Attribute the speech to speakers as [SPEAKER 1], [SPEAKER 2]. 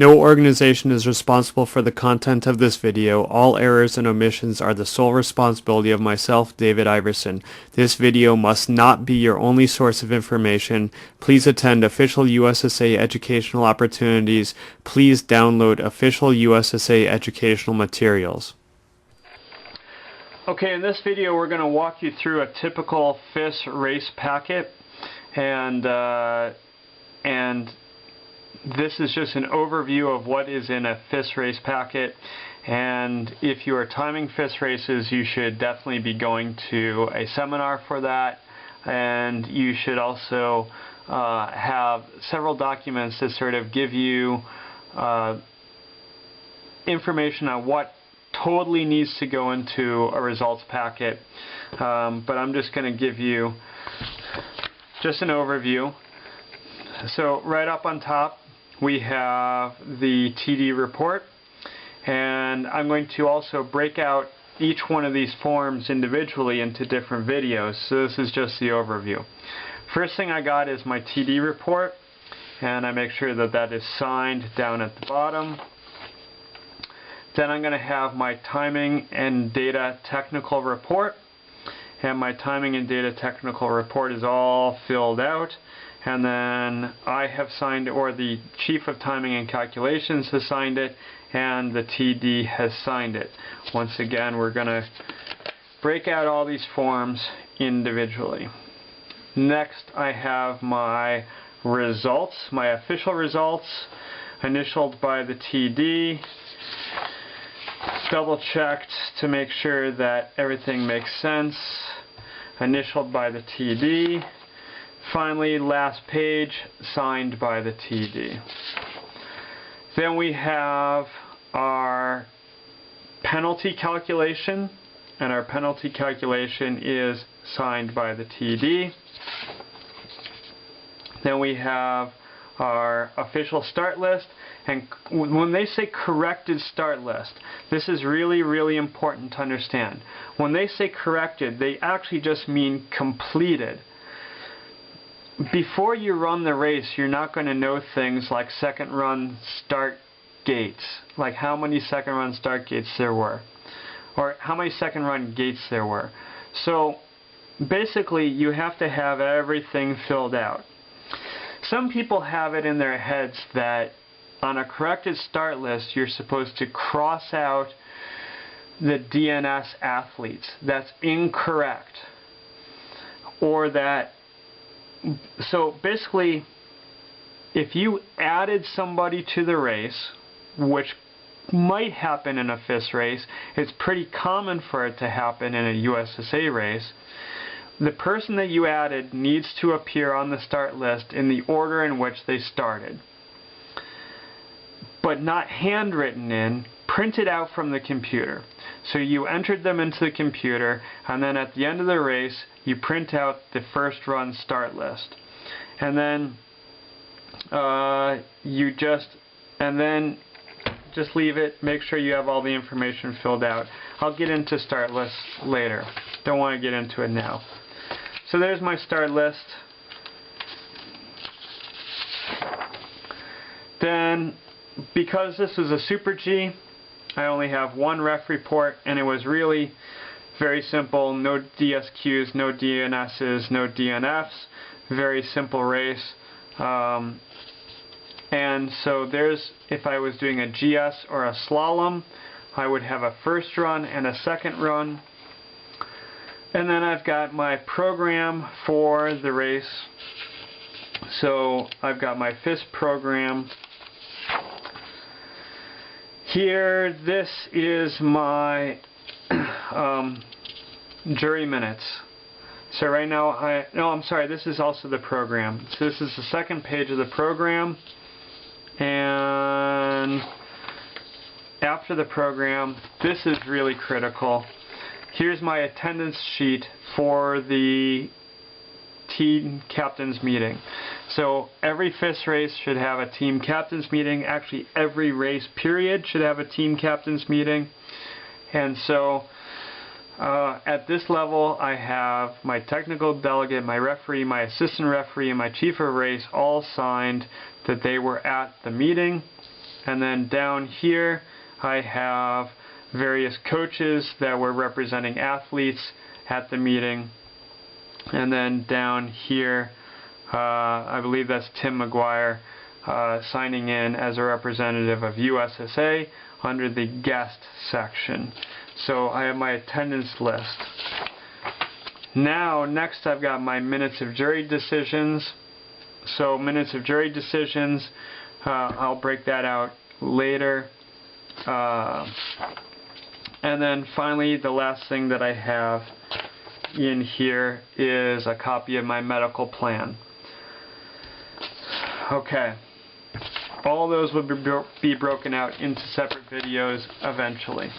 [SPEAKER 1] No organization is responsible for the content of this video. All errors and omissions are the sole responsibility of myself, David Iverson. This video must not be your only source of information. Please attend official USSA educational opportunities. Please download official USSA educational materials. Okay, in this video we're going to walk you through a typical FIS race packet, and this is just an overview of what is in a FIS race packet. And if you are timing FIS races, you should definitely be going to a seminar for that, and you should also have several documents that sort of give you information on what totally needs to go into a results packet. But I'm just going to give you just an overview. So right up on top we have the TD report, and I'm going to also break out each one of these forms individually into different videos. So this is just the overview. First thing I got is my TD report, and I make sure that that is signed down at the bottom. Then I'm going to have my timing and data technical report, and my timing and data technical report is all filled out. And then I have signed, or the Chief of Timing and Calculations has signed it, and the TD has signed it. Once again, we're going to break out all these forms individually. Next, I have my results, my official results, initialed by the TD, double checked to make sure that everything makes sense, initialed by the TD. Finally, last page, signed by the TD. Then we have our penalty calculation, and our penalty calculation is signed by the TD. Then we have our official start list, and when they say corrected start list, this is really, really important to understand. When they say corrected, they actually just mean completed. Before you run the race, you're not going to know things like second run start gates, like how many second run start gates there were, or how many second run gates there were. So basically you have to have everything filled out. Some people have it in their heads that on a corrected start list you're supposed to cross out the DNS athletes. That's incorrect. Or that, so basically, if you added somebody to the race, which might happen in a FIS race, it's pretty common for it to happen in a USSA race, the person that you added needs to appear on the start list in the order in which they started. But not handwritten in, printed out from the computer. So you entered them into the computer, and then at the end of the race you print out the first run start list, and then just leave it. Make sure you have all the information filled out. I'll get into start lists later. Don't want to get into it now. So there's my start list. Then, because this is a Super G, I only have one ref report, and it was really very simple. No DSQs, no DNSs, no DNFs. Very simple race. And so there's, if I was doing a GS or a slalom, I would have a first run and a second run. And then I've got my program for the race. So I've got my FIS program. Here, this is my jury minutes. So right now, I'm sorry, this is also the program. So this is the second page of the program. And after the program, this is really critical. Here's my attendance sheet for the team captains meeting. So every FIS race should have a team captains meeting. Actually, every race period should have a team captains meeting. And so at this level, I have my technical delegate, my referee, my assistant referee, and my chief of race all signed that they were at the meeting. And then down here I have various coaches that were representing athletes at the meeting. And then down here, I believe that's Tim McGuire signing in as a representative of USSA under the guest section. So I have my attendance list. Now, next I've got my minutes of jury decisions. So minutes of jury decisions, I'll break that out later. And then finally, the last thing that I have in here is a copy of my medical plan. Okay. All those will be broken out into separate videos eventually.